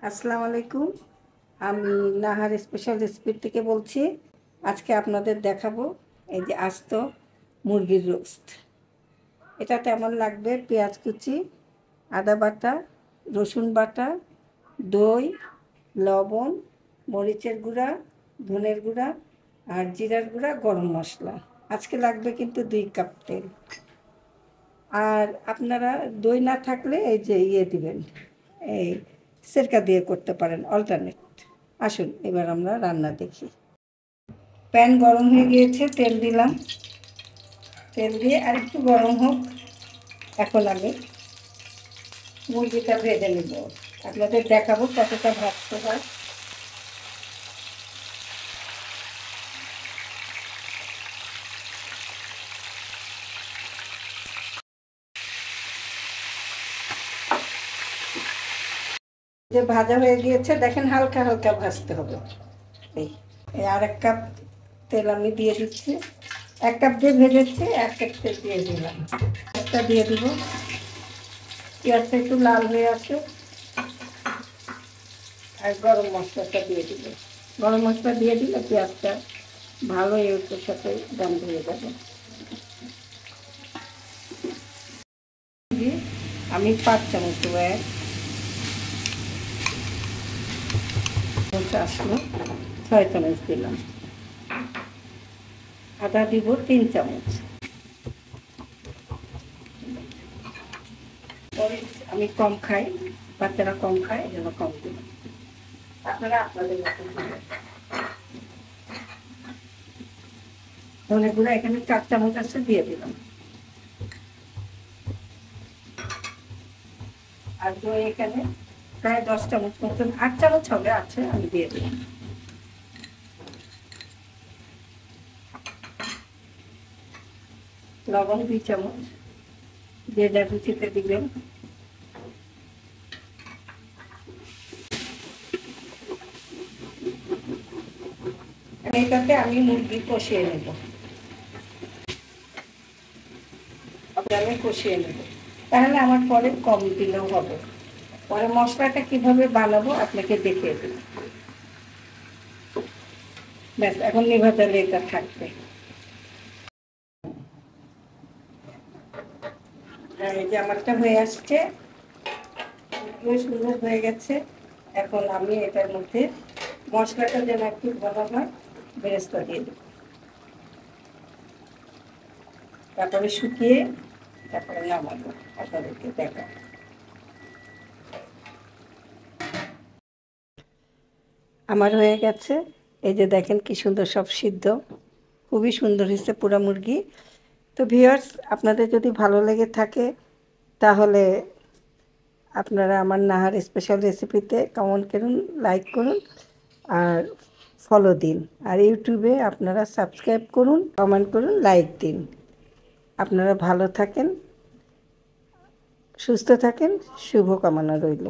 আসসালামু আলাইকুম। আমি নাহার স্পেশাল রেসিপি থেকে বলছি। আজকে আপনাদের দেখাবো এই যে আস্ত মুরগির রোস্ট। এটা তেমন লাগবে পেঁয়াজ কুচি, আদা বাটা, রসুন বাটা, দই, লবণ, মরিচের গুঁড়া, ধনের গুঁড়া আর জিরার গুঁড়া, গরম মশলা। আজকে লাগবে কিন্তু 2 কাপ তেল। আর আপনারা দই না থাকলে এই যে দিবেন, এই সিরকা দিয়ে করতে পারেন, অল্টারনেট। আসুন এবার আমরা রান্না দেখি। প্যান গরম হয়ে গিয়েছে, তেল দিলাম। তেল দিয়ে আরেকটু গরম হোক। এখন আমি মুরগিটা ভেজে নেব, আপনাদের দেখাবো কতটা ভাজতে হয়। যে ভাজা হয়ে গিয়েছে দেখেন, হালকা হালকা ভাজতে হবে। এই আর 1 কাপ তেল আমি দিয়ে দিচ্ছি। 1 কাপ দিয়ে ভেজেছি, 1 কাপ তেল দিয়ে দিলাম। একটা দিয়ে দিব, পেঁয়াজটা একটু লাল হয়ে আসে। আর গরম মশলাটা দিয়ে দিব। গরম মশলা দিয়ে দিলে পেঁয়াজটা ভালো এর সাথে গন্ধ হয়ে যাবে। আমি 5 চামচ দেবো, 1 আসলো 6 চামচ দিলাম। আদা দিব 3 চামচ। আমি কম খাই, বাচ্চারা কম খায়, এই জন্য কম দিলাম। আপনারা আপনাদের মতো দিবেন। ধনে গুঁড়া এখানে 4 চামচ আছে, দিয়ে দিলাম। আর দই এখানে প্রায় 10 চামচ মতন, 8 চামচ হবে আছে, আমি দিয়ে দিলাম। লবণ 2 চামচ, যে যা রুচিতে দিবেন। এটাতে আমি মুরগি কষিয়ে নেব, আমি কষিয়ে নেব, তাহলে আমার পরে কম দিলেও হবে। পরে মশলাটা কিভাবে বানাবো আপনাকে দেখিয়ে দেব। ব্যাস, এখন নিভা তেলে এটা থাকবে। এই যে আমারটা হয়ে আসছে, সুন্দর হয়ে গেছে। এখন আমি এটার মধ্যে মশলাটা যেন একটু ভালো হয় বেরেস্তা দিয়ে দেব, তারপরে শুকিয়ে তারপরে নামাবো, আপনাদেরকে দেখাবো। আমার হয়ে গেছে, এই যে দেখেন কি সুন্দর সব সিদ্ধ, খুবই সুন্দর হয়েছে পোড়া মুরগি। তো ভিউয়ার্স, আপনাদের যদি ভালো লেগে থাকে তাহলে আপনারা আমার নাহার স্পেশাল রেসিপিতে কমেন্ট করুন, লাইক করুন আর ফলো দিন। আর ইউটিউবে আপনারা সাবস্ক্রাইব করুন, কমেন্ট করুন, লাইক দিন। আপনারা ভালো থাকেন, সুস্থ থাকেন, শুভকামনা রইল।